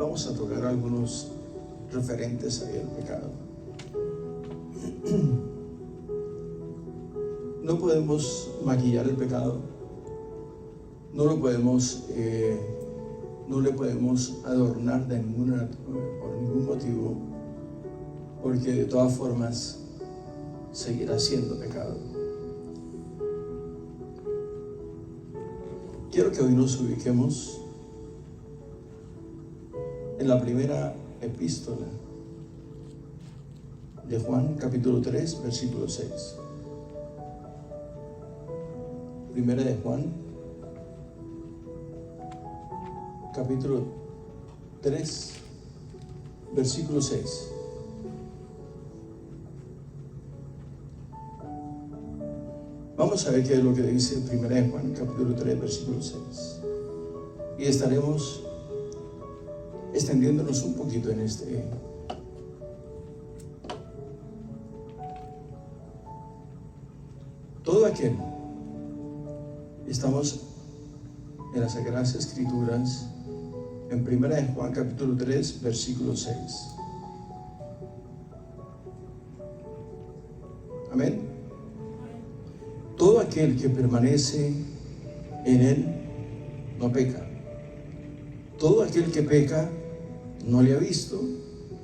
vamos a tocar algunos referentes al pecado. No podemos maquillar el pecado, no le podemos adornar por ningún motivo, porque de todas formas seguirá siendo pecado. Quiero que hoy nos ubiquemos en la primera epístola de Juan, capítulo 3, versículo 6. Primera de Juan, capítulo 3, versículo 6. Vamos a ver qué es lo que dice Primera de Juan, capítulo 3, versículo 6. Y estaremos extendiéndonos un poquito en este. Todo aquel, estamos en las Sagradas Escrituras, en Primera de Juan, capítulo 3, versículo 6. Amén. Todo aquel que permanece en él no peca. Todo aquel que peca no le ha visto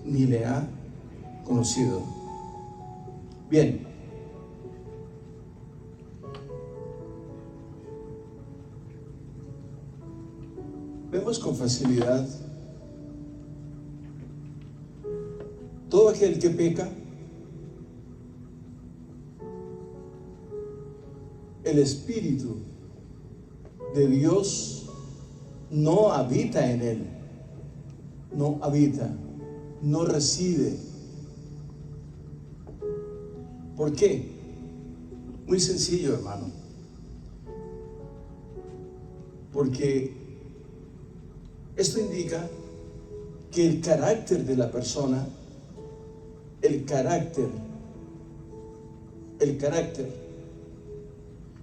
ni le ha conocido. Bien. Vemos con facilidad todo aquel que peca, el Espíritu de Dios no habita en él, no habita, no reside. ¿Por qué? Muy sencillo, hermano. Porque esto indica que el carácter de la persona,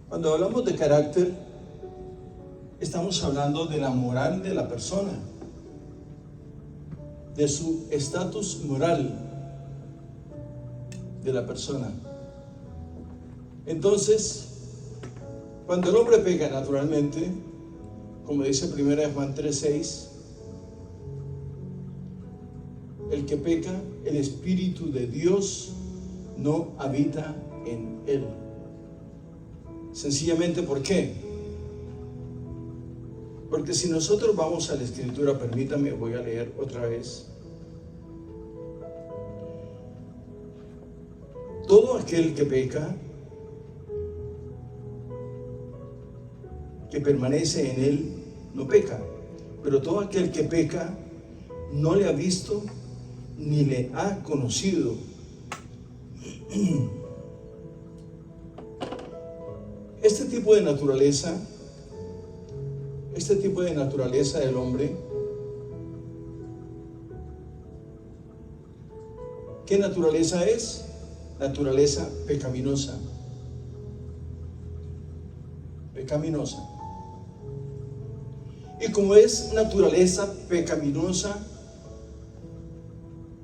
cuando hablamos de carácter, estamos hablando de la moral de la persona, de su estatus moral de la persona. Entonces, cuando el hombre peca naturalmente, como dice 1 Juan 3:6, el que peca, el Espíritu de Dios no habita en él. Sencillamente, ¿por qué? Porque si nosotros vamos a la Escritura, permítame, voy a leer otra vez. Todo aquel que peca, que permanece en él, no peca. Pero todo aquel que peca no le ha visto ni le ha conocido. Este tipo de naturaleza del hombre, ¿qué naturaleza es? Naturaleza pecaminosa. Pecaminosa. Y como es naturaleza pecaminosa,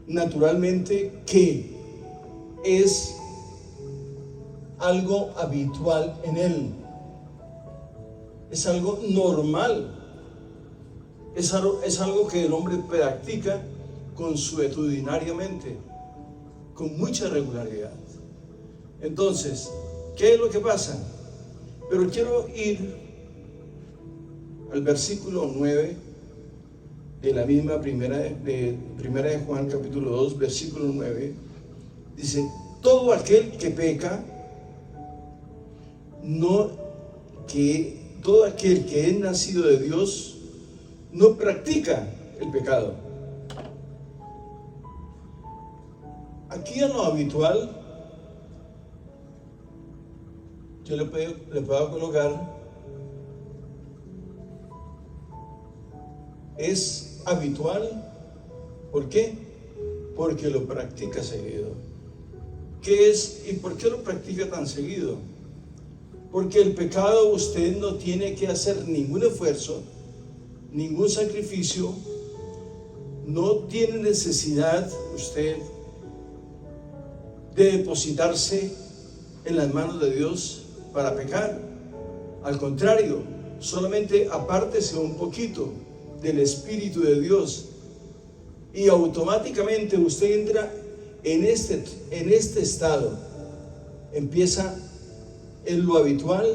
naturalmente que es algo habitual en él, es algo normal, es algo que el hombre practica consuetudinariamente, con mucha regularidad. Entonces, ¿qué es lo que pasa? Pero quiero ir al versículo 9 de la misma primera de Juan, capítulo 2, versículo 9. Dice: todo aquel que peca, todo aquel que es nacido de Dios no practica el pecado. Aquí en lo habitual, yo le puedo colocar, es habitual. ¿Por qué? Porque lo practica seguido. ¿Qué es y por qué lo practica tan seguido? Porque el pecado, usted no tiene que hacer ningún esfuerzo, ningún sacrificio no tiene necesidad usted de depositarse en las manos de Dios para pecar. Al contrario, solamente apártese un poquito del Espíritu de Dios y automáticamente usted entra en este estado. Empieza en lo habitual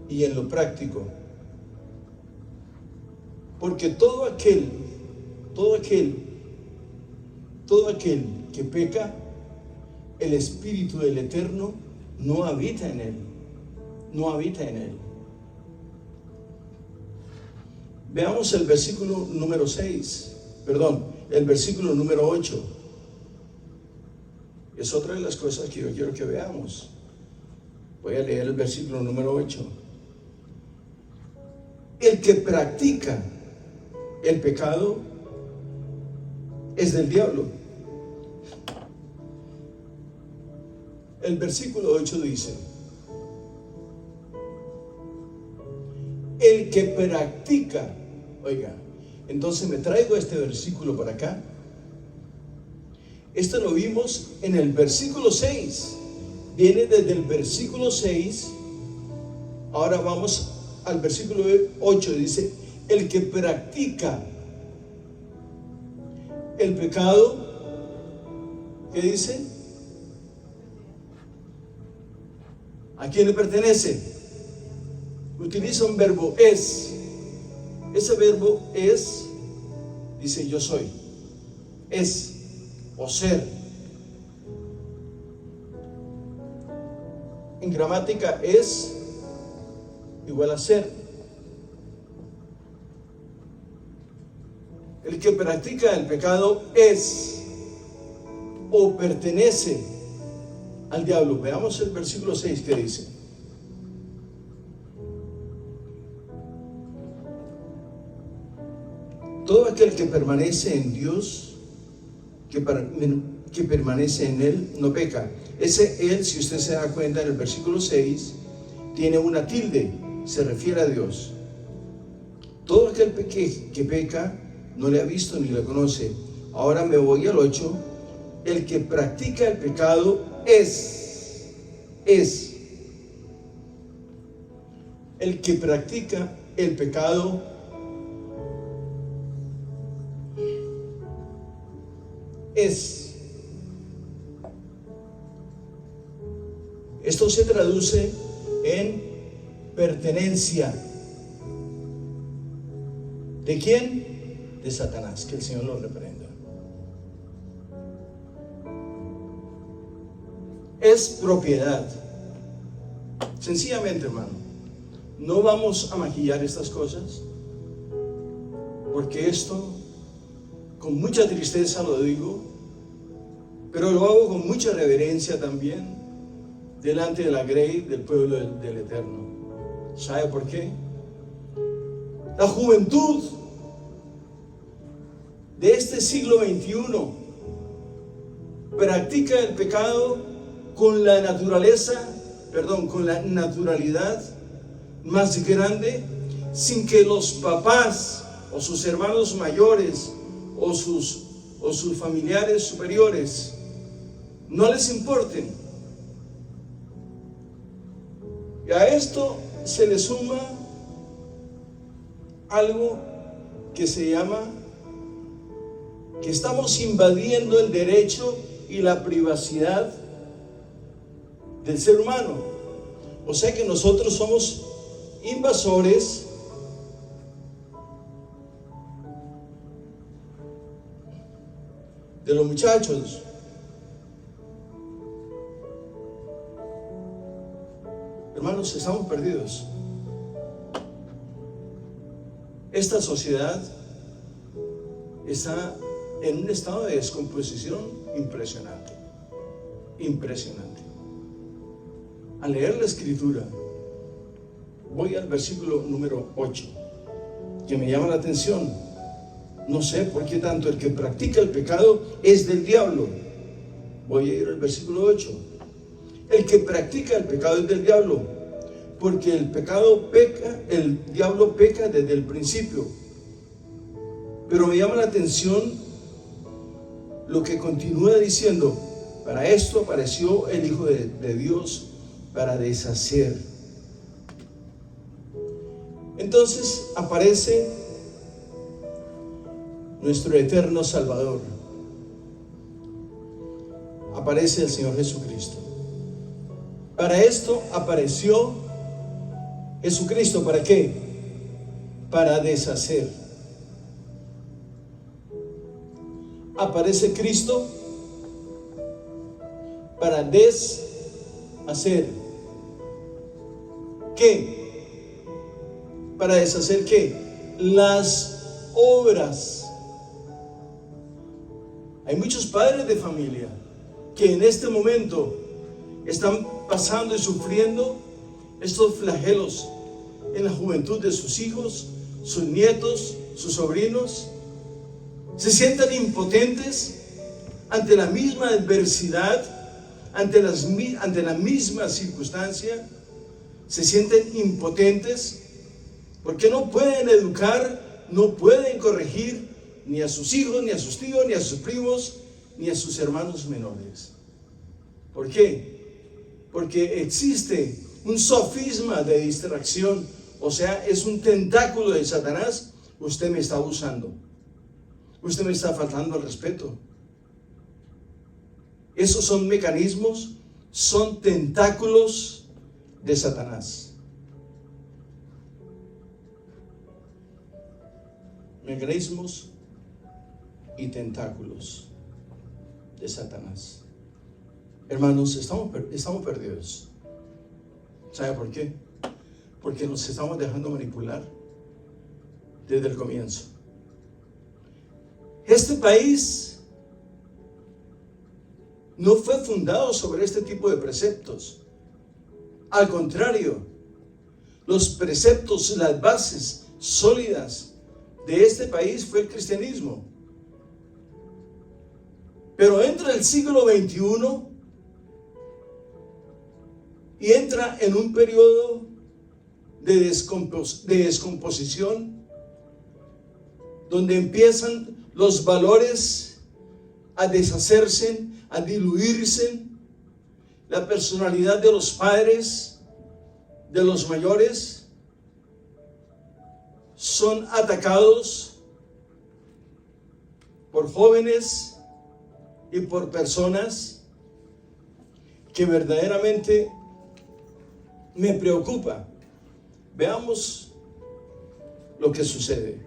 y en lo práctico. Porque todo aquel que peca, el Espíritu del Eterno no habita en él. No habita en él. Veamos el versículo número 6, el versículo número 8. Es otra de las cosas que yo quiero que veamos. Voy a leer el versículo número 8. El que practica el pecado es del diablo. El versículo 8 dice: el que practica, oiga, entonces me traigo este versículo para acá. Esto lo vimos en el versículo 6. Viene desde el versículo 6. Ahora vamos al versículo 8. Dice: el que practica el pecado, ¿qué dice? ¿A quién le pertenece? Utiliza un verbo es. Ese verbo es, dice yo soy. Es o ser. En gramática es igual a ser. El que practica el pecado es o pertenece al diablo. Veamos el versículo 6 que dice: todo aquel que permanece en Dios, que permanece en Él, no peca. Ese Él, si usted se da cuenta, en el versículo 6 tiene una tilde, se refiere a Dios. Todo aquel que peca no le ha visto ni le conoce. Ahora me voy al 8. El que practica el pecado es. El que practica el pecado es. Esto se traduce en pertenencia. ¿De quién? De Satanás. Que el Señor lo reprenda. Es propiedad. Sencillamente, hermano, no vamos a maquillar estas cosas, porque esto, con mucha tristeza lo digo, pero lo hago con mucha reverencia también delante de la grey del pueblo del Eterno. ¿Sabe por qué? La juventud de este siglo XXI practica el pecado con la naturalidad más grande, sin que los papás o sus hermanos mayores o sus familiares superiores no les importen. Y a esto se le suma algo que se llama que estamos invadiendo el derecho y la privacidad del ser humano. O sea que nosotros somos invasores de los muchachos. Hermanos, estamos perdidos. Esta sociedad está en un estado de descomposición impresionante. Al leer la escritura, voy al versículo número 8, que me llama la atención. No sé por qué tanto el que practica el pecado es del diablo. Voy a ir al versículo 8. El que practica el pecado es del diablo, porque el diablo peca desde el principio. Pero me llama la atención lo que continúa diciendo: para esto apareció el Hijo de Dios, para deshacer. Entonces aparece nuestro eterno Salvador, aparece el Señor Jesucristo. Para esto apareció Jesucristo. ¿Para qué? Para deshacer. Aparece Cristo para deshacer. ¿Qué? ¿Para deshacer qué? Las obras. Hay muchos padres de familia que en este momento están pasando y sufriendo estos flagelos en la juventud de sus hijos, sus nietos, sus sobrinos. Se sienten impotentes ante la misma adversidad, ante la misma circunstancia. Se sienten impotentes porque no pueden educar, no pueden corregir ni a sus hijos, ni a sus tíos, ni a sus primos, ni a sus hermanos menores. ¿Por qué? Porque existe un sofisma de distracción, o sea, es un tentáculo de Satanás. Usted me está abusando, usted me está faltando al respeto. Esos son mecanismos, son tentáculos de Satanás. Mecanismos y tentáculos de Satanás. Hermanos, estamos perdidos. ¿Sabe por qué? Porque nos estamos dejando manipular desde el comienzo. Este país no fue fundado sobre este tipo de preceptos. Al contrario, los preceptos, las bases sólidas de este país fue el cristianismo. Pero entra el siglo XXI y entra en un periodo de descomposición, donde empiezan los valores a deshacerse, a diluirse. La personalidad de los padres, de los mayores, son atacados por jóvenes y por personas que verdaderamente me preocupa. Veamos lo que sucede.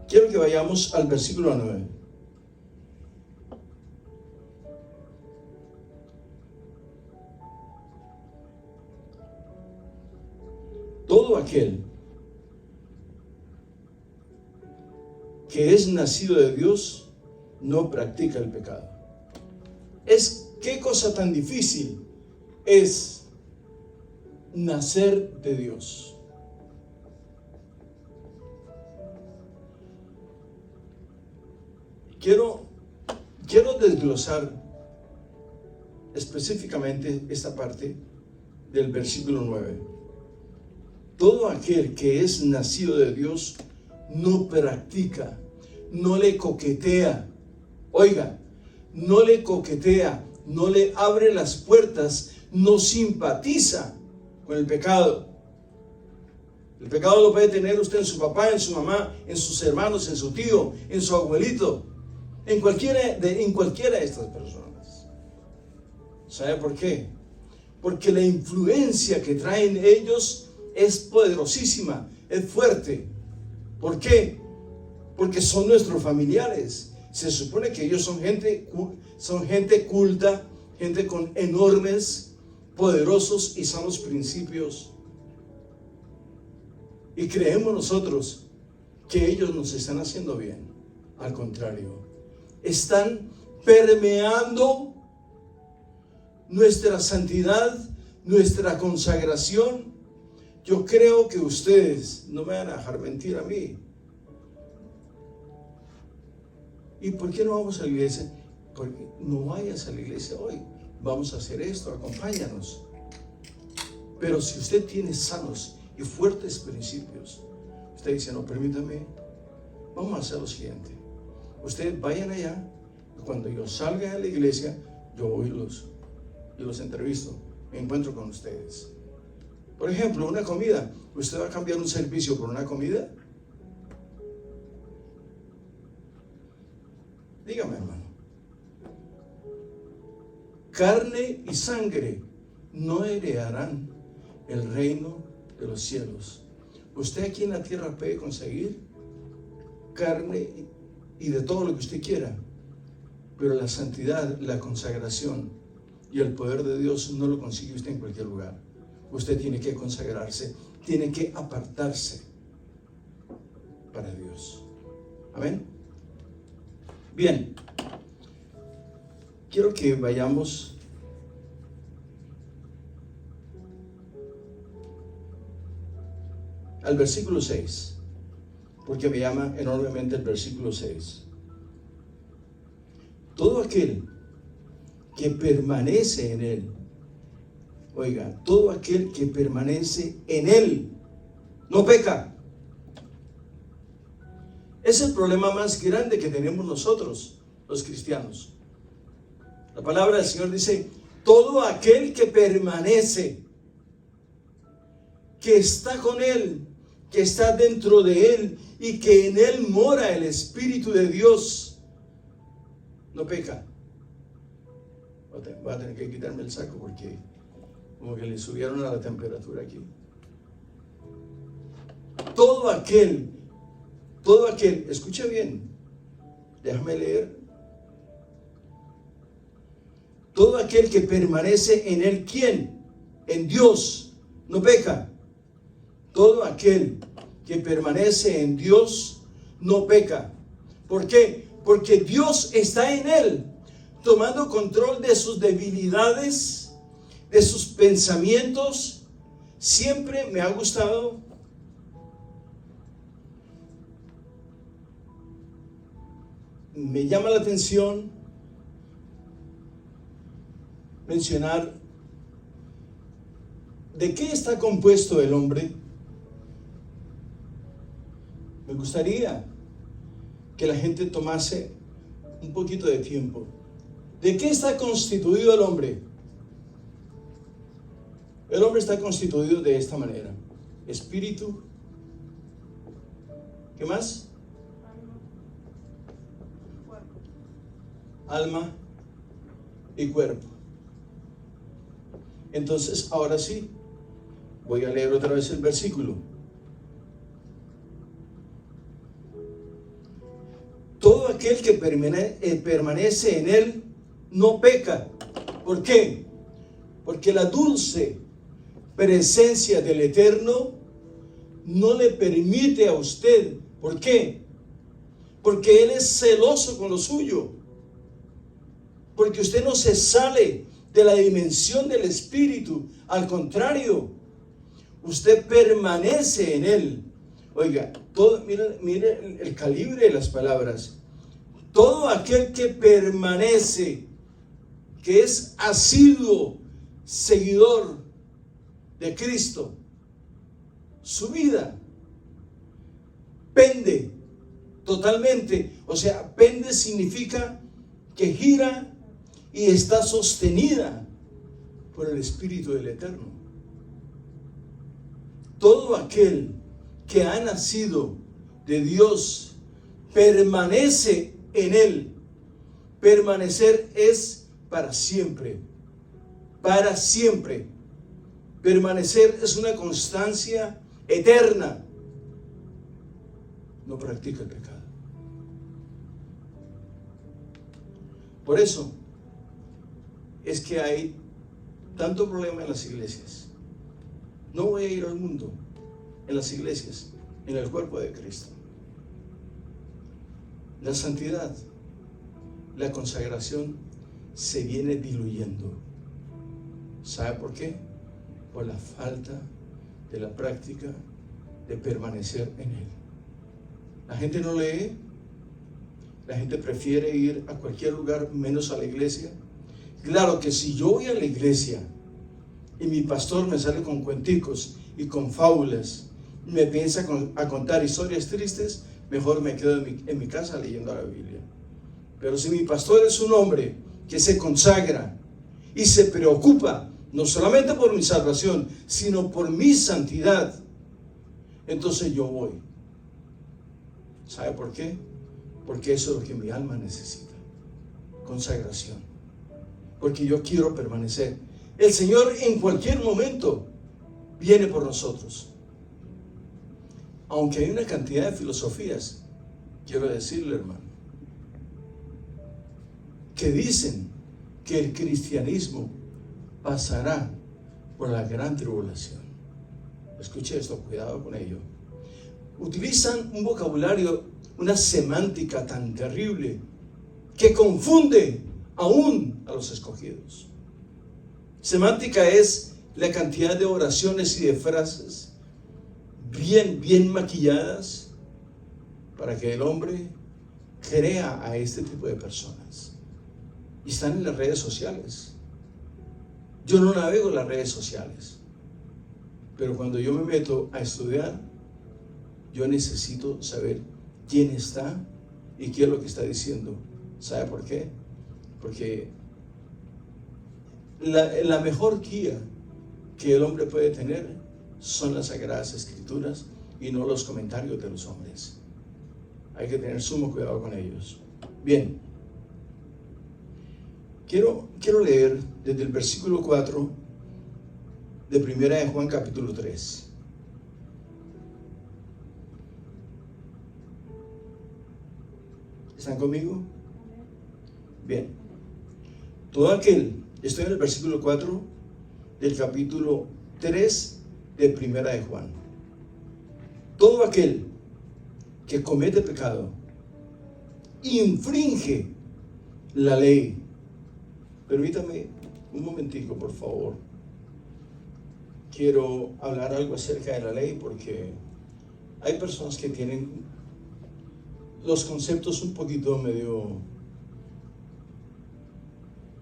Quiero que vayamos al versículo 9. Todo aquel que es nacido de Dios no practica el pecado. Qué cosa tan difícil es nacer de Dios. Quiero desglosar específicamente esta parte del versículo 9. Todo aquel que es nacido de Dios no practica, no le coquetea. Oiga, no le coquetea, no le abre las puertas, no simpatiza con el pecado. El pecado lo puede tener usted en su papá, en su mamá, en sus hermanos, en su tío, en su abuelito, en cualquiera de estas personas. ¿Sabe por qué? Porque la influencia que traen ellos es poderosísima, es fuerte. ¿Por qué? Porque son nuestros familiares. Se supone que ellos son gente culta, gente con enormes, poderosos y sanos principios. Y creemos nosotros que ellos nos están haciendo bien. Al contrario, están permeando nuestra santidad, nuestra consagración. Yo creo que ustedes no me van a dejar mentir a mí. ¿Y por qué no vamos a la iglesia? Porque no vayas a la iglesia hoy. Vamos a hacer esto, acompáñanos. Pero si usted tiene sanos y fuertes principios. Usted dice, no, permítame, vamos a hacer lo siguiente. Ustedes vayan allá, y cuando yo salga de la iglesia, yo voy y los entrevisto, me encuentro con ustedes. Por ejemplo, una comida. ¿Usted va a cambiar un servicio por una comida? Dígame, hermano. Carne y sangre no heredarán el reino de los cielos. Usted aquí en la tierra puede conseguir carne y de todo lo que usted quiera, pero la santidad, la consagración y el poder de Dios no lo consigue usted en cualquier lugar. Usted tiene que consagrarse, tiene que apartarse para Dios. Amén. Bien, quiero que vayamos al versículo 6, porque me llama enormemente el versículo 6. Todo aquel que permanece en Él, oiga, todo aquel que permanece en Él, no peca. Es el problema más grande que tenemos nosotros, los cristianos. La palabra del Señor dice, todo aquel que permanece, que está con Él, que está dentro de Él y que en Él mora el Espíritu de Dios, no peca. Voy a tener que quitarme el saco porque como que le subieron a la temperatura aquí. Todo aquel, escuche bien, déjame leer. Todo aquel que permanece en Él, ¿quién? En Dios, no peca. Todo aquel que permanece en Dios no peca. ¿Por qué? Porque Dios está en Él, tomando control de sus debilidades, de sus pensamientos. Siempre me ha gustado me llama la atención mencionar de qué está compuesto el hombre. Me gustaría que la gente tomase un poquito de tiempo. ¿De qué está constituido el hombre? El hombre está constituido de esta manera: espíritu, ¿qué más? Alma y cuerpo. Entonces, ahora sí, voy a leer otra vez el versículo. Todo aquel que permanece en Él no peca. ¿Por qué? Porque la dulce presencia del Eterno no le permite a usted. ¿Por qué? Porque Él es celoso con lo suyo. Porque usted no se sale de la dimensión del Espíritu. Al contrario, usted permanece en Él. Oiga, mire el calibre de las palabras. Todo aquel que permanece, que es asiduo seguidor de Cristo, su vida pende totalmente. O sea, pende significa que gira y está sostenida por el Espíritu del Eterno. Todo aquel que ha nacido de Dios permanece en Él. Permanecer es para siempre. Para siempre. Permanecer es una constancia eterna. No practica el pecado. Por eso es que hay tanto problema en las iglesias. No voy a ir al mundo, en las iglesias, en el cuerpo de Cristo. La santidad, la consagración se viene diluyendo. ¿Sabe por qué? Por la falta de la práctica de permanecer en Él. La gente no lee, la gente prefiere ir a cualquier lugar menos a la iglesia. Claro que si yo voy a la iglesia y mi pastor me sale con cuenticos y con fábulas, me piensa a contar historias tristes, mejor me quedo en mi casa leyendo la Biblia. Pero si mi pastor es un hombre que se consagra y se preocupa no solamente por mi salvación, sino por mi santidad, entonces yo voy. ¿Sabe por qué? Porque eso es lo que mi alma necesita: consagración. Porque yo quiero permanecer. El Señor en cualquier momento viene por nosotros. Aunque hay una cantidad de filosofías, quiero decirle, hermano, que dicen que el cristianismo pasará por la gran tribulación. Escuche esto, cuidado con ello. Utilizan un vocabulario, una semántica tan terrible que confunde aún a los escogidos. Semántica es la cantidad de oraciones y de frases bien maquilladas para que el hombre crea a este tipo de personas. Y están en las redes sociales. Yo no navego en las redes sociales, pero cuando yo me meto a estudiar, yo necesito saber quién está y qué es lo que está diciendo. ¿Sabe por qué? Porque la mejor guía que el hombre puede tener son las Sagradas Escrituras y no los comentarios de los hombres. Hay que tener sumo cuidado con ellos. Bien, quiero leer desde el versículo 4 de 1 de Juan capítulo 3. ¿Están conmigo? Bien. Todo aquel, estoy en el versículo 4 del capítulo 3 de 1 de Juan. Todo aquel que comete pecado infringe la ley. Permítame un momentico, por favor. Quiero hablar algo acerca de la ley porque hay personas que tienen los conceptos un poquito medio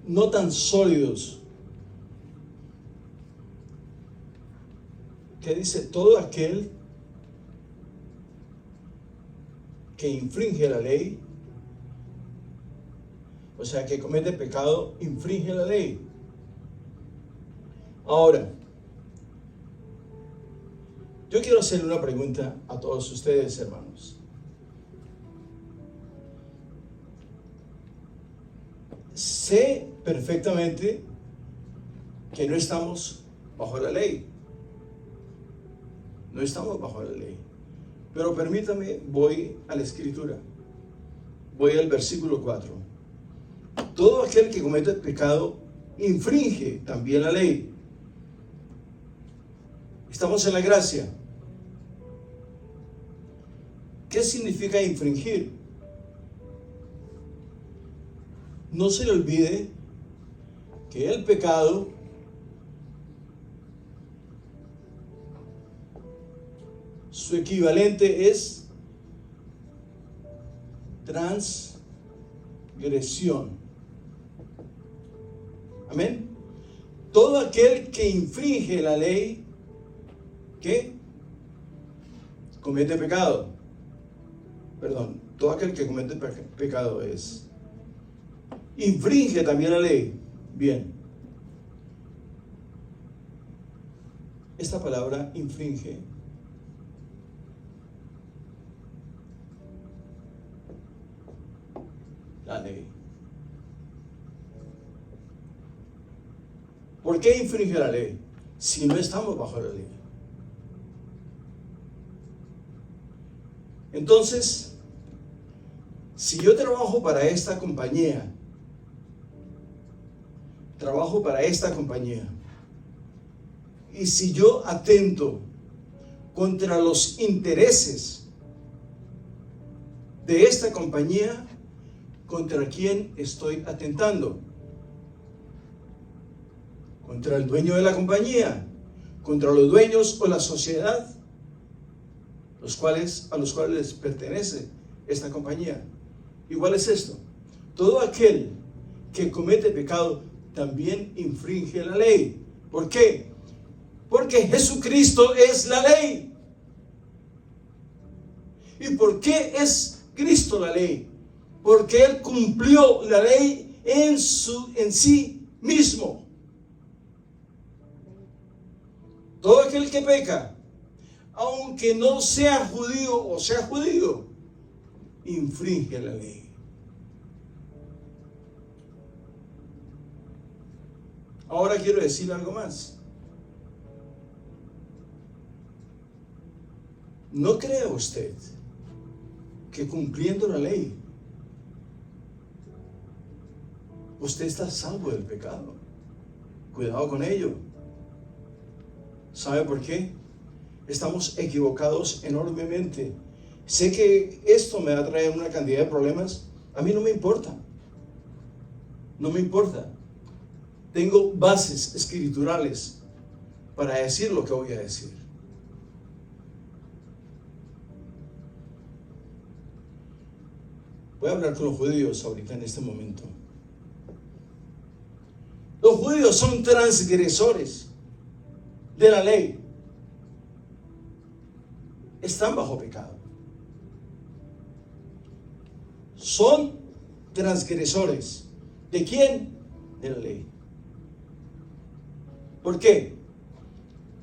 no tan sólidos. Que dice: todo aquel que infringe la ley, o sea, que comete pecado, infringe la ley. Ahora, yo quiero hacerle una pregunta a todos ustedes, hermanos. Sé perfectamente que no estamos bajo la ley. No estamos bajo la ley. Pero permítame, voy a la Escritura. Voy al versículo 4. Todo aquel que comete pecado infringe también la ley. Estamos en la gracia. ¿Qué significa infringir? No se le olvide que el pecado su equivalente es transgresión. Amén. Todo aquel que infringe la ley, ¿qué? Comete pecado. Perdón, todo aquel que comete pecado infringe también la ley. Bien. Esta palabra infringe la ley. ¿Por qué infringe la ley? Si no estamos bajo la ley. Entonces, si yo trabajo para esta compañía, y si yo atento contra los intereses de esta compañía, ¿contra quién estoy atentando? ¿Contra el dueño de la compañía? ¿Contra los dueños o la sociedad a los cuales les pertenece esta compañía? Igual es esto. Todo aquel que comete pecado también infringe la ley. ¿Por qué? Porque Jesucristo es la ley. ¿Y por qué es Cristo la ley? Porque Él cumplió la ley en sí mismo. Todo aquel que peca, aunque no sea judío o sea judío, infringe la ley. Ahora quiero decir algo más. ¿No cree usted que cumpliendo la ley usted está salvo del pecado? Cuidado con ello. ¿Sabe por qué? Estamos equivocados enormemente. Sé que esto me va a traer una cantidad de problemas. A mí no me importa. No me importa. Tengo bases escriturales para decir lo que voy a decir. Voy a hablar con los judíos ahorita en este momento. Los judíos son transgresores de la ley. Están bajo pecado. Son transgresores. ¿De quién? De la ley. ¿Por qué?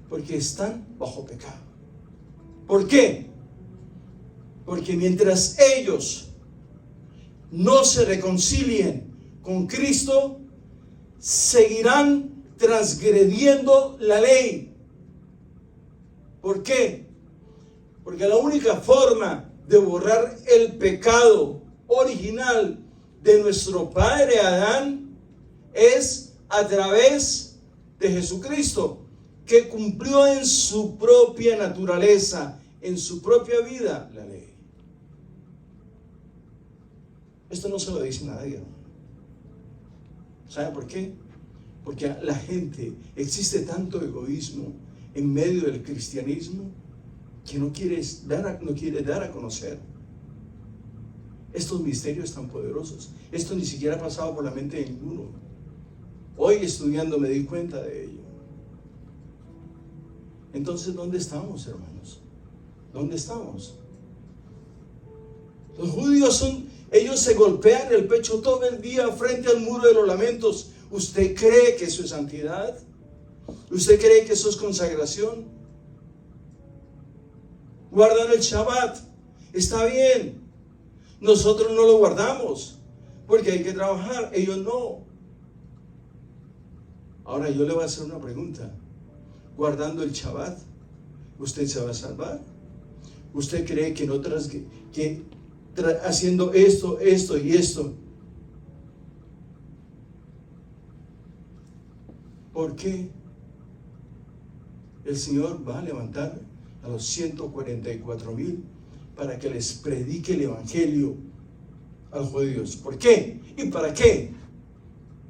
Porque están bajo pecado. ¿Por qué? Porque mientras ellos no se reconcilien con Cristo, seguirán transgrediendo la ley. ¿Por qué? Porque la única forma de borrar el pecado original de nuestro padre Adán es a través de Jesucristo, que cumplió en su propia naturaleza, en su propia vida, la ley. Esto no se lo dice nadie, hermano. ¿Sabe por qué? Porque la gente, existe tanto egoísmo en medio del cristianismo que no quiere dar a conocer estos misterios tan poderosos. Esto ni siquiera ha pasado por la mente de ninguno. Hoy estudiando me di cuenta de ello. Entonces, ¿dónde estamos, hermanos? ¿Dónde estamos? Los judíos ellos se golpean el pecho todo el día frente al muro de los lamentos. ¿Usted cree que eso es santidad? ¿Usted cree que eso es consagración? Guardan el Shabbat. Está bien. Nosotros no lo guardamos porque hay que trabajar. Ellos no. Ahora yo le voy a hacer una pregunta. Guardando el Shabbat, ¿usted se va a salvar? ¿Usted cree que haciendo esto y esto? ¿Por qué el Señor va a levantar a los 144,000 para que les predique el evangelio a los judíos? ¿Por qué? ¿Y para qué?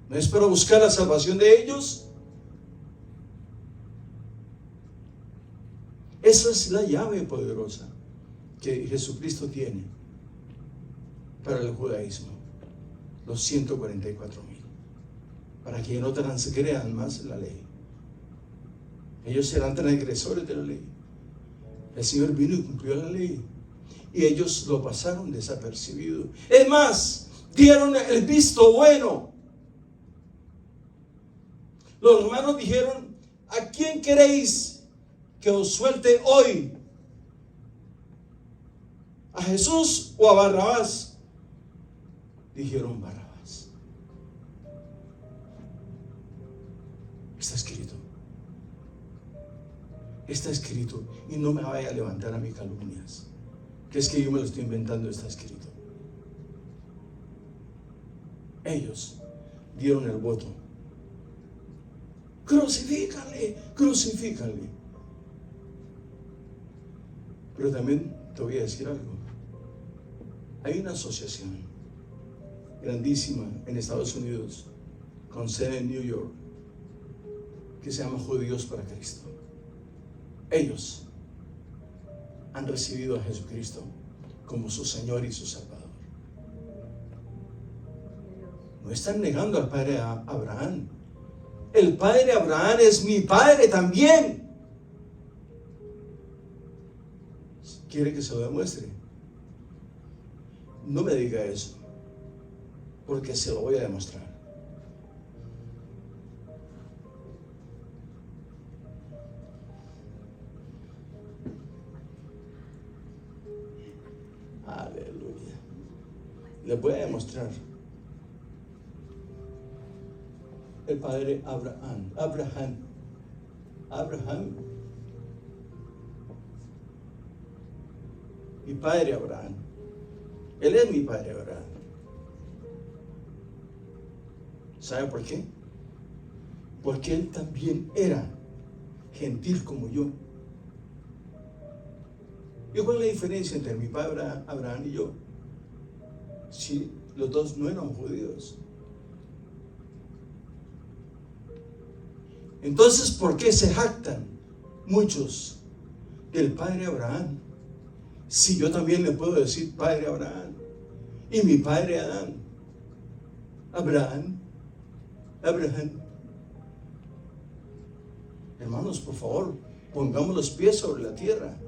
¿No es para buscar la salvación de ellos? Esa es la llave poderosa que Jesucristo tiene para el judaísmo. Los 144,000. Para que no transgredan más la ley. Ellos serán transgresores de la ley. El Señor vino y cumplió la ley. Y ellos lo pasaron desapercibido. Es más, dieron el visto bueno. Los hermanos dijeron: ¿a quién queréis que os suelte hoy? ¿A Jesús o a Barrabás? Dijeron Barrabás. Está escrito. Está escrito. Y no me vaya a levantar a mis calumnias, que es que yo me lo estoy inventando. Está escrito. Ellos dieron el voto. Crucifícale, crucifícale. Pero también te voy a decir algo. Hay una asociación grandísima en Estados Unidos, con sede en New York, que se llama Judíos para Cristo. Ellos han recibido a Jesucristo como su Señor y su Salvador. No están negando al padre Abraham. el padre Abraham es mi padre también. ¿Quiere que se lo demuestre? No me diga eso, porque se lo voy a demostrar. Aleluya. Les voy a demostrar. El padre Abraham. Mi padre Abraham. Él es mi padre Abraham. ¿Sabe por qué? Porque él también era gentil como yo. ¿Y cuál es la diferencia entre mi padre Abraham y yo? Si los dos no eran judíos. Entonces, ¿por qué se jactan muchos del padre Abraham? Si yo también le puedo decir padre Abraham y mi padre Adán. Abraham. Hermanos, por favor, pongamos los pies sobre la tierra.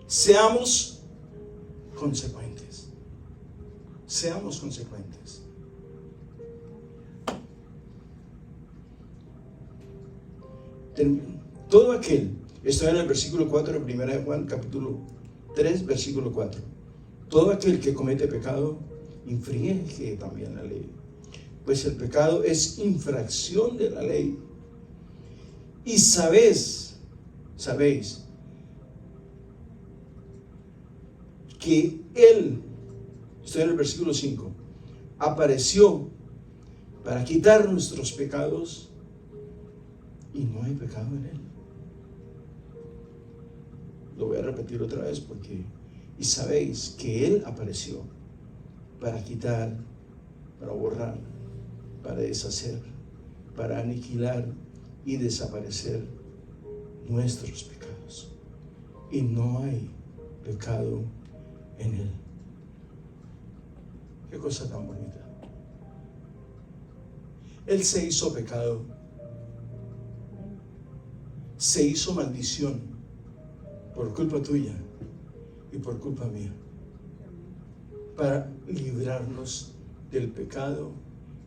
Seamos consecuentes. Seamos consecuentes. Todo aquel, esto en el versículo 4 de 1 de Juan, capítulo 3, versículo 4. Todo aquel que comete pecado, infringe también la ley. Pues el pecado es infracción de la ley. Y sabéis, que Él, estoy en el versículo 5, apareció para quitar nuestros pecados y no hay pecado en Él. Lo voy a repetir otra vez porque, y sabéis que Él apareció para quitar, para borrar, para deshacer, para aniquilar y desaparecer nuestros pecados. Y no hay pecado en Él. Qué cosa tan bonita. Él se hizo pecado, se hizo maldición por culpa tuya y por culpa mía, para librarnos del pecado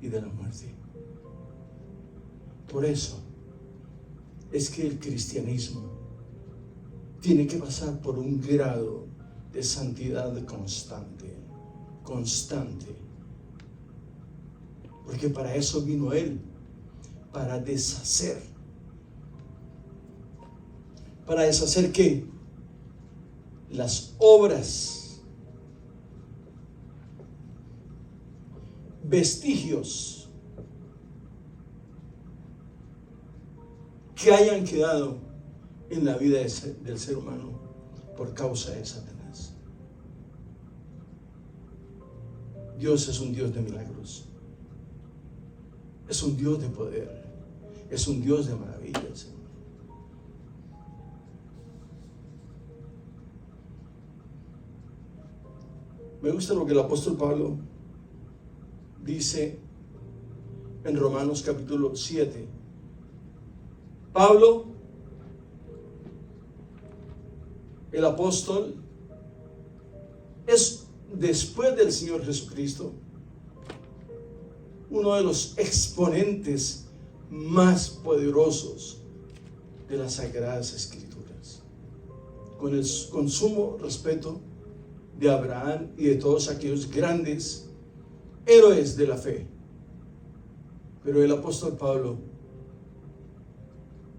y de la muerte. Por eso es que el cristianismo tiene que pasar por un grado de santidad constante, porque para eso vino Él, para deshacer. ¿Para deshacer qué? Las obras, vestigios que hayan quedado en la vida del ser humano por causa de Satanás. Dios es un Dios de milagros, es un Dios de poder, es un Dios de maravillas. Me gusta lo que el apóstol Pablo dice en Romanos capítulo 7. Pablo, el apóstol, es, después del Señor Jesucristo, uno de los exponentes más poderosos de las Sagradas Escrituras, con sumo respeto de Abraham y de todos aquellos grandes héroes de la fe. Pero el apóstol Pablo,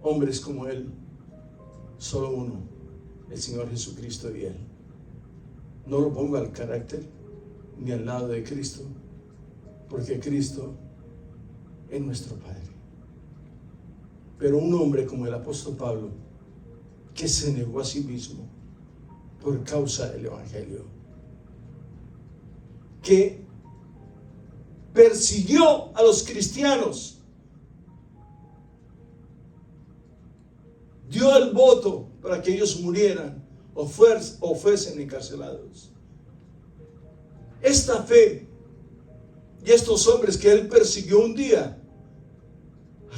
hombres como él, solo uno, el Señor Jesucristo y él. No lo pongo al carácter ni al lado de Cristo, porque Cristo es nuestro Padre. Pero un hombre como el apóstol Pablo, que se negó a sí mismo por causa del Evangelio, que persiguió a los cristianos, dio el voto para que ellos murieran o fuesen encarcelados. Esta fe y estos hombres que él persiguió un día,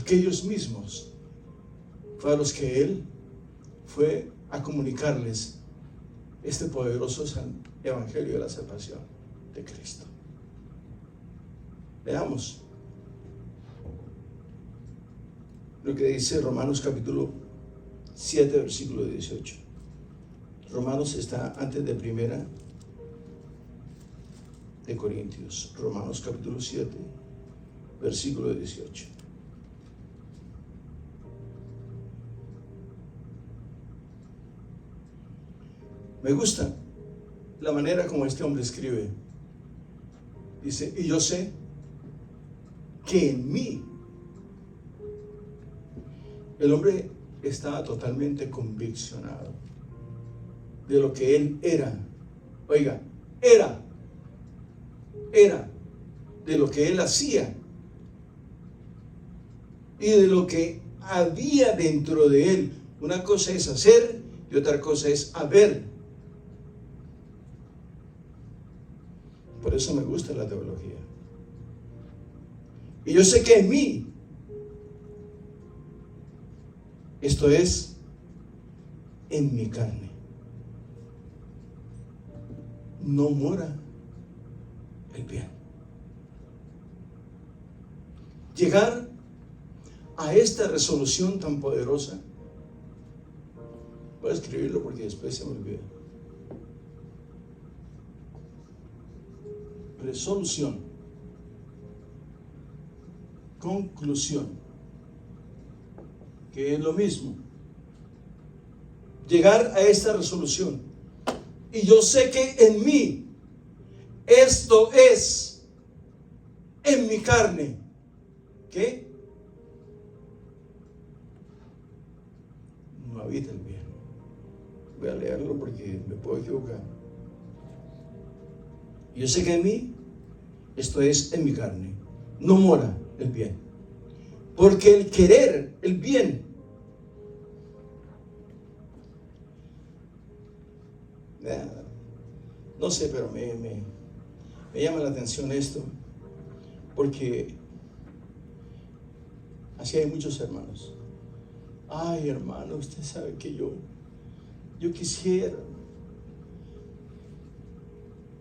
aquellos mismos, fue a los que él fue a comunicarles este poderoso evangelio de la salvación de Cristo. Veamos lo que dice Romanos capítulo 7, versículo 18. Romanos está antes de Primera de Corintios. Romanos capítulo 7, versículo 18. Me gusta la manera como este hombre escribe. Dice, y yo sé que en mí, el hombre estaba totalmente conviccionado de lo que él era. Oiga, era de lo que él hacía y de lo que había dentro de él. Una cosa es hacer y otra cosa es haber. Por eso me gusta la teología. Y yo sé que en mí, esto es, en mi carne, no mora el bien. Llegar a esta resolución tan poderosa, voy a escribirlo porque después se me olvida. Resolución, conclusión, que es lo mismo. Llegar a esta resolución. Y yo sé que en mí, esto es, en mi carne, ¿qué? No habita el bien. Voy a leerlo porque me puedo equivocar. Yo sé que en mí, esto es, en mi carne, no mora el bien. Porque el querer el bien, no sé, pero me llama la atención esto, porque así hay muchos hermanos. Ay, hermano, usted sabe que yo quisiera.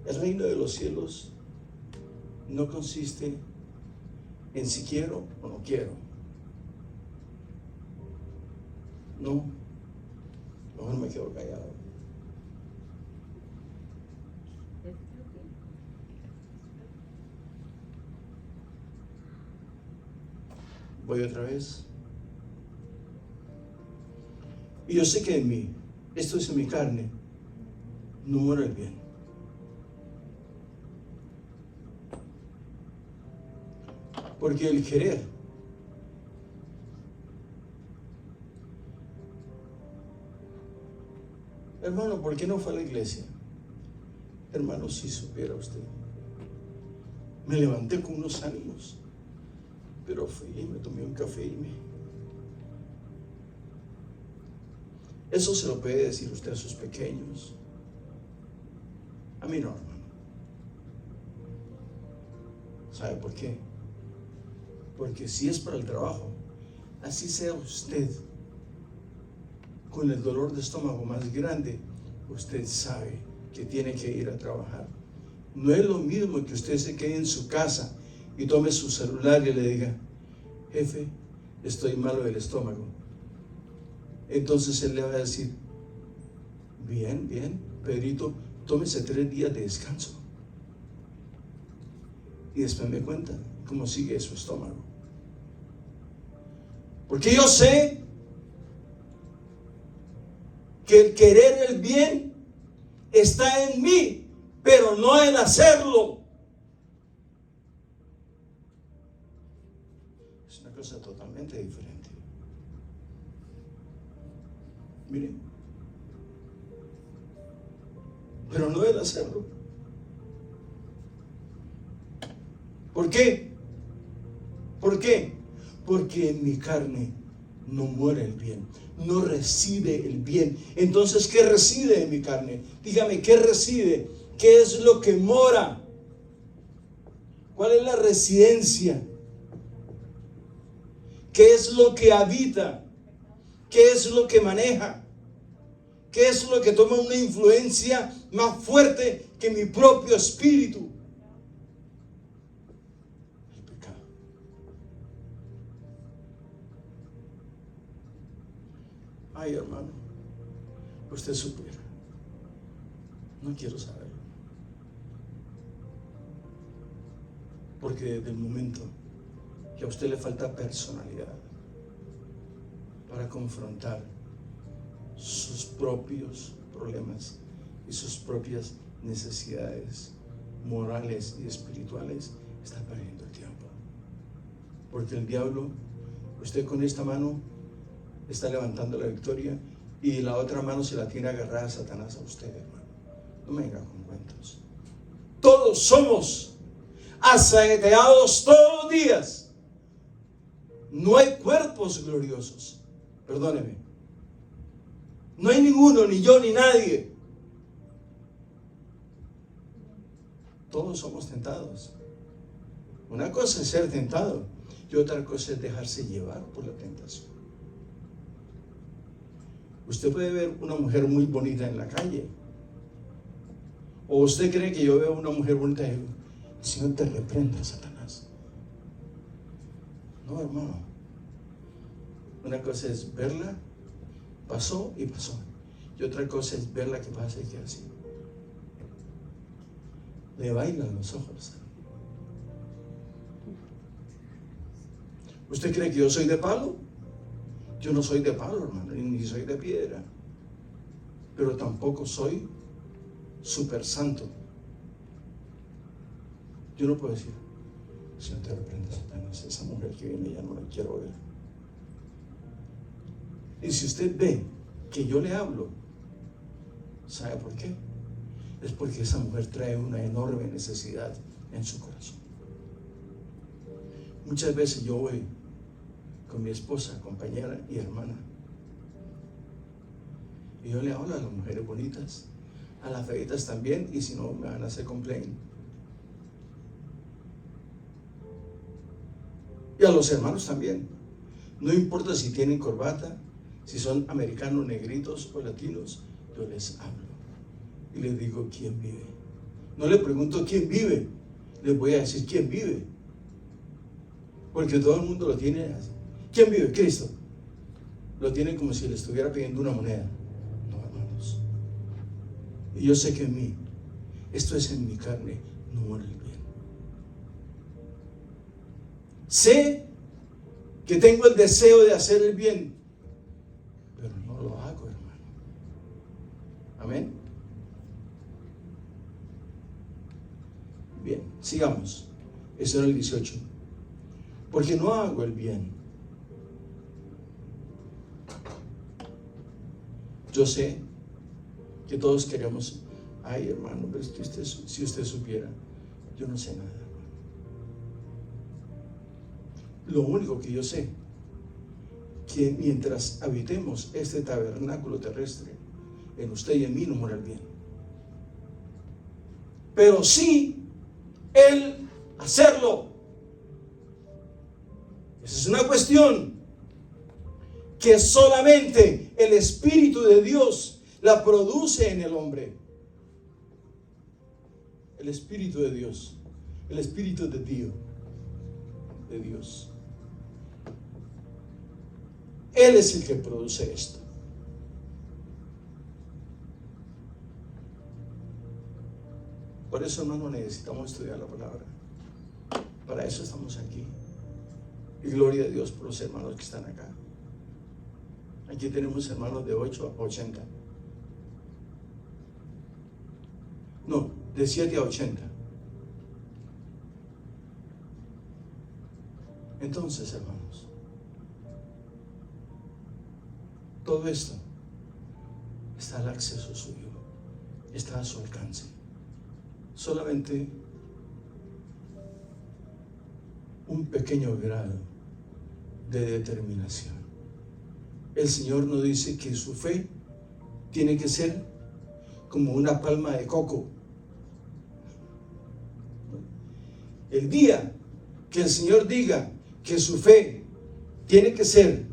El reino de los cielos no consiste en si quiero o no quiero. No, mejor me quedo callado. Voy otra vez. Y yo sé que en mí, esto es en mi carne, no mora el bien. Porque el querer hermano, ¿por qué no fue a la iglesia? Hermano, si supiera usted, me levanté con unos ánimos, pero fui y me tomé un café y eso se lo puede decir usted a sus pequeños. A mí no, hermano. ¿Sabe por qué? Porque si es para el trabajo, así sea usted con el dolor de estómago más grande, usted sabe que tiene que ir a trabajar. No es lo mismo que usted se quede en su casa y tome su celular y le diga, jefe, estoy malo del estómago. Entonces él le va a decir, bien, Pedrito, tómese 3 días de descanso. Y después me cuenta cómo sigue su estómago. Porque yo sé que el querer el bien está en mí, pero no en hacerlo. Es una cosa totalmente diferente. Miren, pero no el hacerlo. ¿Por qué? ¿Por qué? Porque en mi carne no muere el bien, no reside el bien. Entonces, ¿qué reside en mi carne? Dígame, ¿qué reside? ¿Qué es lo que mora? ¿Cuál es la residencia? ¿Qué es lo que habita? ¿Qué es lo que maneja? ¿Qué es lo que toma una influencia más fuerte que mi propio espíritu? El pecado. Ay, hermano, usted supiera. No quiero saberlo. Porque desde el momento que a usted le falta personalidad para confrontar sus propios problemas y sus propias necesidades morales y espirituales, está perdiendo el tiempo. Porque el diablo, usted con esta mano está levantando la victoria y la otra mano se la tiene agarrada a Satanás a usted, hermano. No me venga con cuentos. Todos somos asaeteados todos los días. No hay cuerpos gloriosos. Perdóneme. No hay ninguno, ni yo, ni nadie. Todos somos tentados. Una cosa es ser tentado y otra cosa es dejarse llevar por la tentación. Usted puede ver una mujer muy bonita en la calle. O usted cree que yo veo una mujer bonita y digo, el Señor te reprenda, Satanás. No, hermano. Una cosa es verla, pasó y pasó. Y otra cosa es verla que pasa y queda así. Le bailan los ojos. ¿Usted cree que yo soy de palo? Yo no soy de palo, hermano, ni soy de piedra. Pero tampoco soy súper santo. Yo no puedo decir, Señor te reprenda, Satanás, esa mujer que viene ya no la quiero ver. Y si usted ve que yo le hablo, ¿sabe por qué? Es porque esa mujer trae una enorme necesidad en su corazón. Muchas veces yo voy con mi esposa, compañera y hermana, y yo le hablo a las mujeres bonitas, a las feitas también, y si no me van a hacer complaint. Y a los hermanos también. No importa si tienen corbata, si son americanos, negritos o latinos, yo les hablo y les digo quién vive. No les pregunto quién vive, les voy a decir quién vive, porque todo el mundo lo tiene así. ¿Quién vive? Cristo. Lo tienen como si le estuviera pidiendo una moneda. No, hermanos. Y yo sé que en mí, esto es en mi carne, no muere el bien. Sé que tengo el deseo de hacer el bien, pero no lo hago, hermano. Amén. Bien, sigamos. Eso era el 18. Porque no hago el bien. Yo sé que todos queremos, ay hermano, pero si usted supiera, yo no sé nada, hermano. Lo único que yo sé, que mientras habitemos este tabernáculo terrestre, en usted y en mí no muere el bien. Pero sí, el hacerlo. Esa es una cuestión que solamente el Espíritu de Dios la produce en el hombre. El Espíritu de Dios, el Espíritu de Dios, Él es el que produce esto. Por eso, hermano, necesitamos estudiar la palabra. Para eso estamos aquí. Y gloria a Dios por los hermanos que están acá. Aquí tenemos hermanos de 8 a 80. No, de 7 a 80. Entonces, hermanos, todo esto está al acceso suyo, está a su alcance. Solamente un pequeño grado de determinación. el Señor nos dice que su fe tiene que ser como una palma de coco. El día que el Señor diga que su fe tiene que ser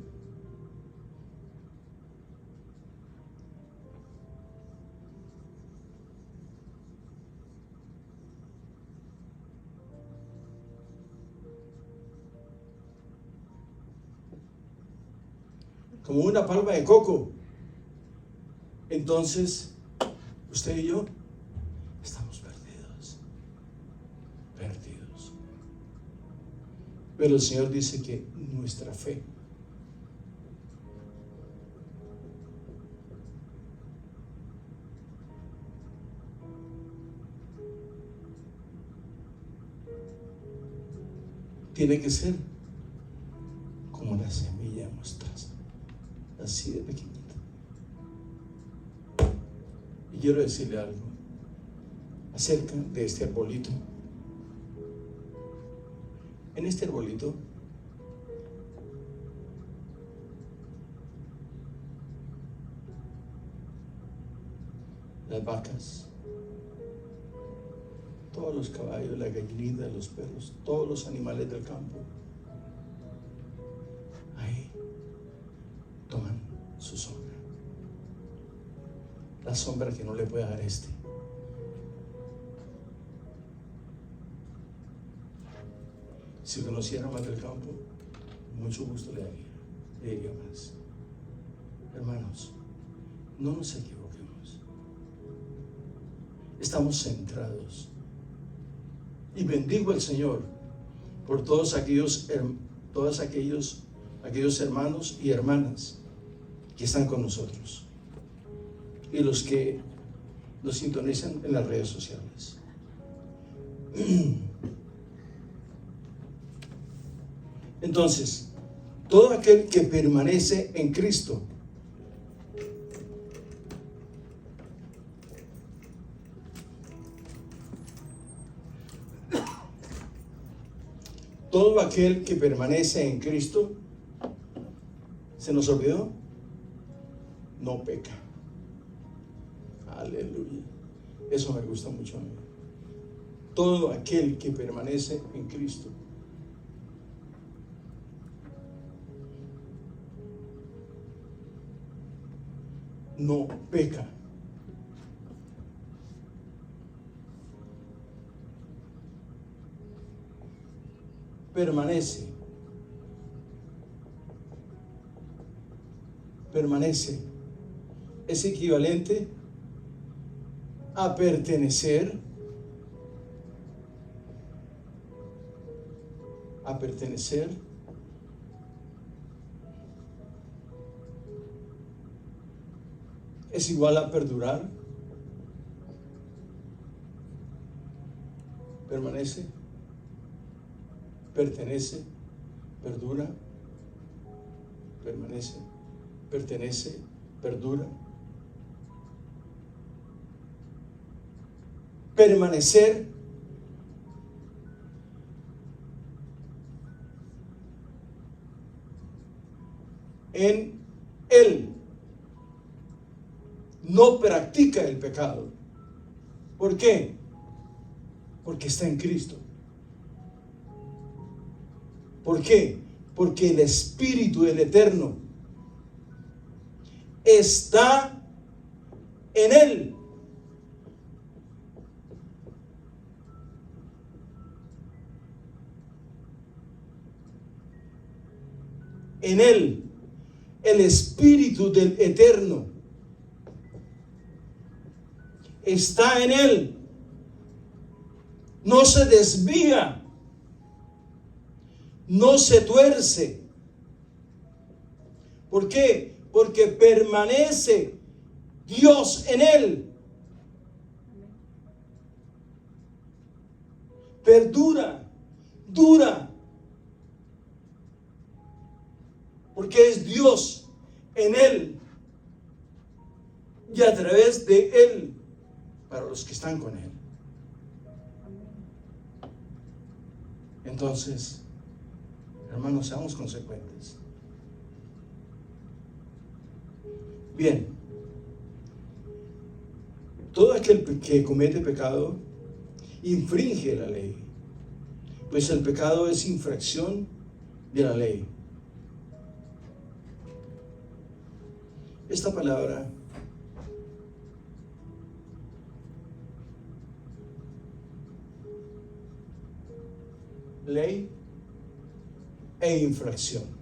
como una palma de coco, entonces usted y yo estamos perdidos. Pero el Señor dice que nuestra fe tiene que ser como la semilla de mostaza, así de pequeñita. Y quiero decirle algo acerca de este arbolito. En este arbolito las vacas, todos los caballos, la gallinita, los perros, todos los animales del campo, ahí toman su sombra, la sombra que no le puede dar este. Si conociera más del campo, mucho gusto le diría más. Hermanos, no nos equivoquemos. Estamos centrados. Y bendigo al Señor por todos aquellos hermanos y hermanas que están con nosotros y los que nos sintonizan en las redes sociales. Entonces, todo aquel que permanece en Cristo todo aquel que permanece en Cristo, ¿se nos olvidó? No peca. Aleluya. Eso me gusta mucho a mí. Todo aquel que permanece en Cristo no peca. Permanece es equivalente a pertenecer, es igual a perdurar. Permanece, pertenece, perdura, permanece, pertenece, perdura. Permanecer en Él. No practica el pecado. ¿Por qué? Porque está en Cristo. ¿Por qué? Porque el Espíritu del Eterno está en Él. En Él, el Espíritu del Eterno está en Él. No se desvía, no se tuerce. ¿Por qué? Porque permanece Dios en Él. Perdura, dura. Porque es Dios en Él y a través de Él para los que están con Él. Entonces, hermanos, seamos consecuentes. Bien, todo aquel que comete pecado infringe la ley, pues el pecado es infracción de la ley. Esta palabra ley e infracción.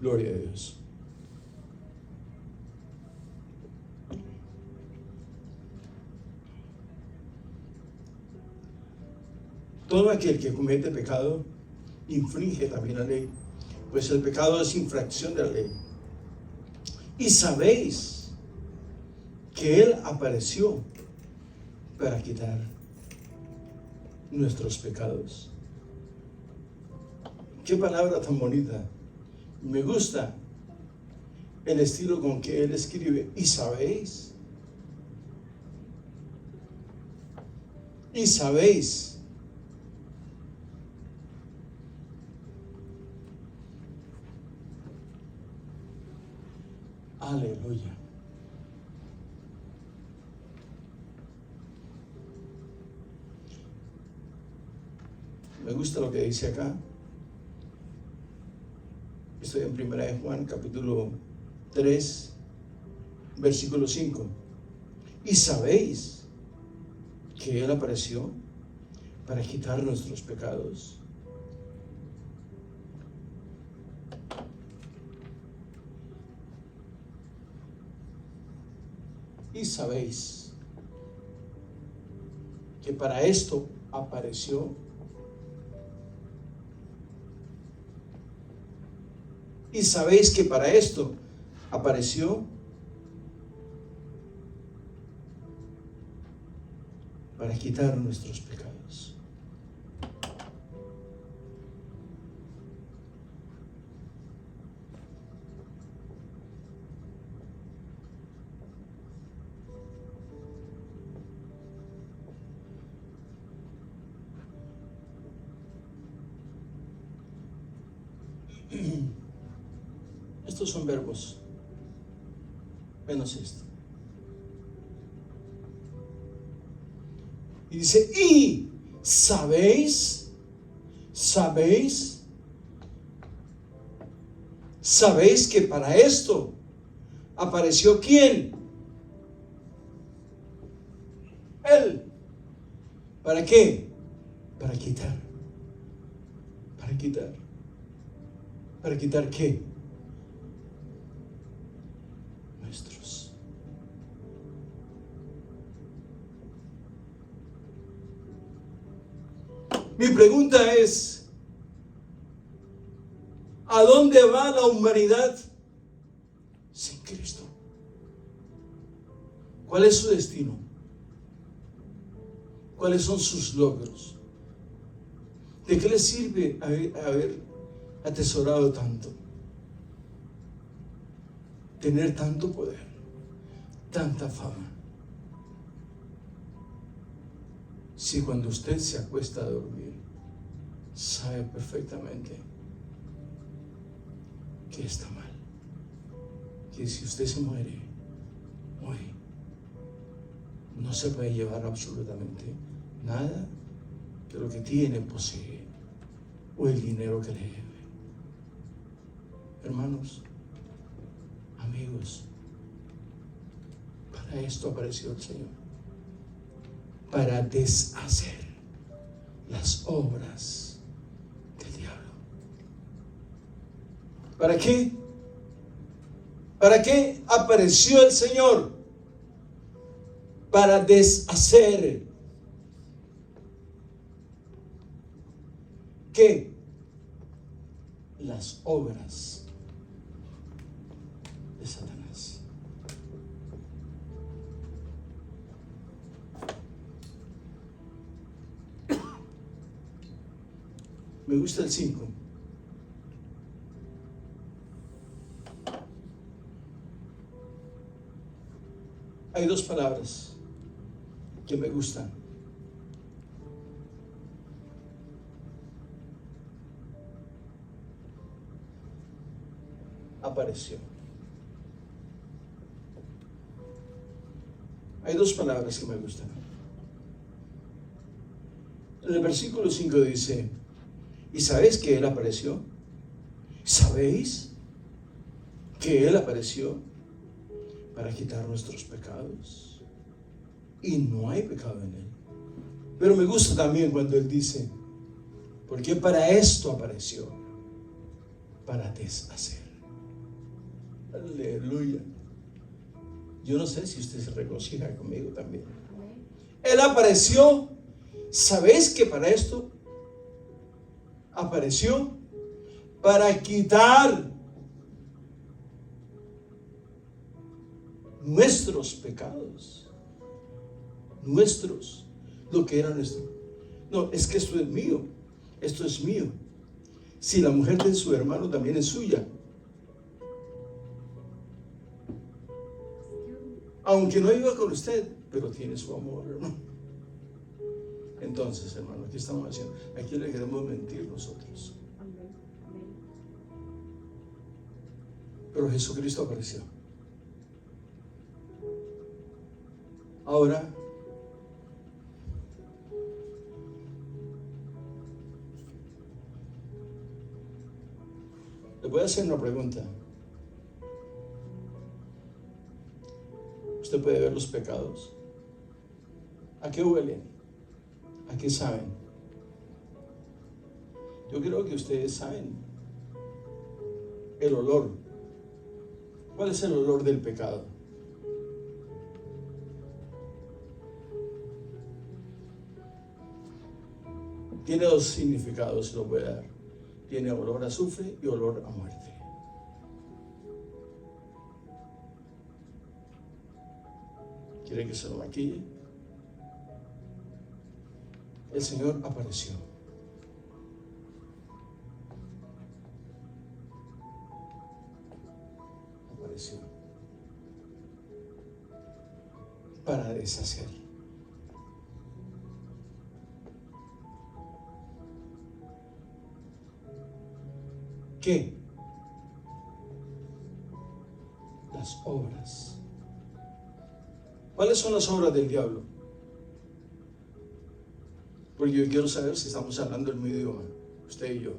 Gloria a Dios. Todo aquel que comete pecado infringe también la ley, pues el pecado es infracción de la ley. Y sabéis que Él apareció para quitar nuestros pecados. Qué palabra tan bonita. Me gusta el estilo con que Él escribe. Y sabéis. Y sabéis. Aleluya. Me gusta lo que dice acá. Estoy en 1 de Juan, capítulo 3, versículo 5. Y sabéis que Él apareció para quitar nuestros pecados. Y sabéis que para esto apareció. Y sabéis que para esto apareció, para quitar nuestros pecados. Estos son verbos, menos esto. Y dice, y sabéis que para esto apareció ¿quién? Él. ¿Para qué? Para quitar. ¿Para quitar? ¿Para quitar qué? Nuestros. Mi pregunta es, ¿a dónde va la humanidad sin Cristo? ¿Cuál es su destino? ¿Cuáles son sus logros? ¿De qué le sirve haber atesorado tanto? Tener tanto poder, tanta fama. Si cuando usted se acuesta a dormir, sabe perfectamente que está mal. Que si usted se muere hoy, no se puede llevar absolutamente nada que lo que tiene posee o el dinero que le debe. Hermanos, amigos, para esto apareció el Señor, para deshacer las obras del diablo. ¿Para qué? ¿Para qué apareció el Señor? Para deshacer ¿qué? Las obras de Satanás. Me gusta el 5. Hay dos palabras que me gustan. Apareció. Hay dos palabras que me gustan. En el versículo 5 dice: ¿y sabéis que Él apareció? ¿Sabéis que Él apareció para quitar nuestros pecados? Y no hay pecado en Él. Pero me gusta también cuando Él dice: porque para esto apareció, para deshacer. Aleluya. Yo no sé si usted se regocija conmigo también. Él apareció. ¿Sabéis que para esto apareció? Para quitar nuestros pecados. Nuestros. Lo que era nuestro. No, es que esto es mío. Esto es mío. Si la mujer de su hermano también es suya. Aunque no iba con usted, pero tiene su amor, hermano. Entonces, hermano, ¿qué estamos haciendo? Aquí le queremos mentir nosotros. Pero Jesucristo apareció. Ahora, le voy a hacer una pregunta. ¿Usted puede ver los pecados? ¿A qué huelen? ¿A qué saben? Yo creo que ustedes saben el olor. ¿Cuál es el olor del pecado? Tiene dos significados, se lo voy a dar. Tiene olor a azufre y olor a muerte. ¿Quiere que se lo maquille? El Señor apareció. Apareció para deshacer. ¿Qué? Las obras. ¿Cuáles son las obras del diablo? Porque yo quiero saber si estamos hablando el mismo idioma, usted y yo.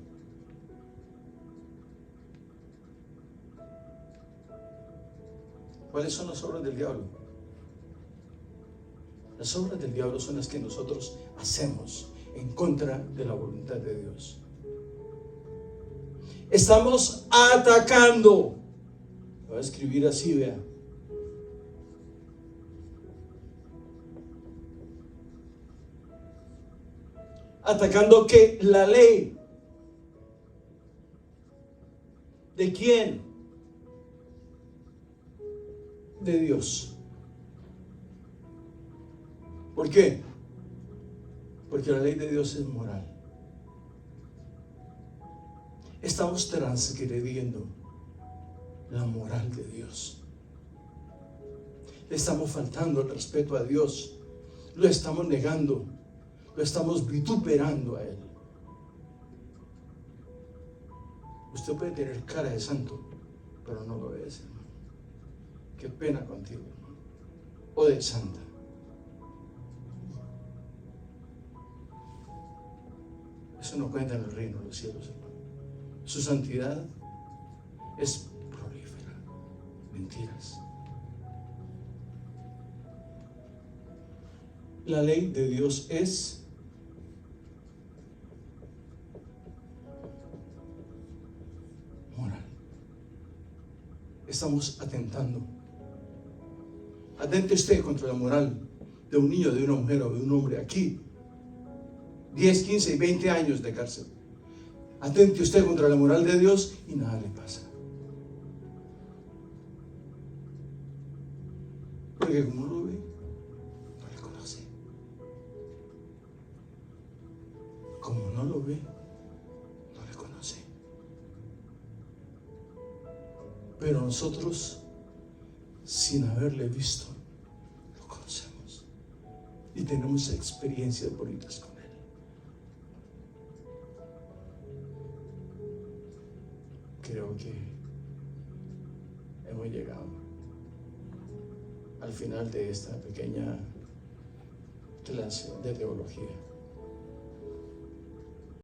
¿Cuáles son las obras del diablo? Las obras del diablo son las que nosotros hacemos en contra de la voluntad de Dios. Estamos atacando. Voy a escribir así, vea. Atacando ¿qué? La ley. ¿De quién? De Dios. ¿Por qué? Porque la ley de Dios es moral. Estamos transgrediendo la moral de Dios. Le estamos faltando el respeto a Dios. Lo estamos negando. Lo estamos vituperando a Él. Usted puede tener cara de santo, pero no lo es, hermano. Qué pena contigo, hermano. O de santa. Eso no cuenta en el reino de los cielos, hermano. Su santidad es prolífera. Mentiras. La ley de Dios es moral. Estamos atentando. Atente usted contra la moral de un niño, de una mujer o de un hombre aquí. 10, 15 y 20 años de cárcel. Atente usted contra la moral de Dios y nada le pasa. Porque como no lo ve, no le conoce. Como no lo ve, no le conoce. Pero nosotros, sin haberle visto, lo conocemos. y tenemos experiencias bonitas con Él. Creo que hemos llegado al final de esta pequeña clase de teología.